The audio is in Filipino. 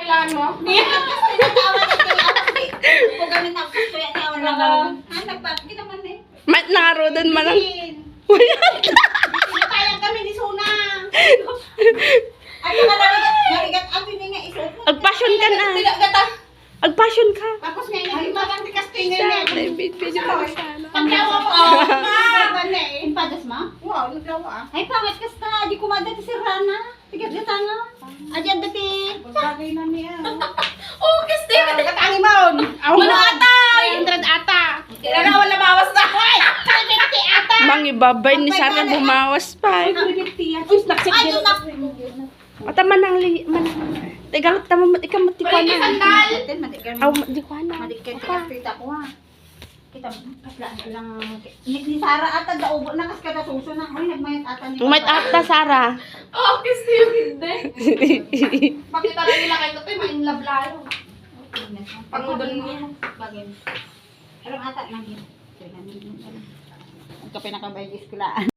Kailangan mo? Kung ganun ako, kaya niya ako lang. Nagpapakita man eh. Naro doon man ang... Sinatayang kami ni Suna. At saka narigat ang nga isuot. Agpasyon ka na. Gata. Agpasyon ka. Tapos ngayon, ay maganda kasi ngayon. Video ka sana. Paglawa mo. Impadas ma? Wow, naglawa ah. Ay, pangit kas ka. Di kumadati si Rana. Tigat-gata nga. Adyan dati. Bagay na niya. Oh, kasi. Katangi mo. Wala atay. 100 ata. Kailangan wala bawas na. Ay, 150 ata. Mangibabay ni Sarah bumawas pa. Ay, yun na. Ata manang li... Tegalot tama mat ikaw matikwa Balik na. sandal. Aw, matikwa na. Madikit kita ko ha. Kita kaslaan lang. Ni Sara ata daubo na kas kada suso na. Ay, nagmayat ata ni. Umait ata Sarah. Oh, kasi yung hindi. Pakita na nila kay Totoy, ma-inlove lalo. Pangudon niya. Bagay. Pero ata lagi. Ang kapay na kabay di eskwelahan.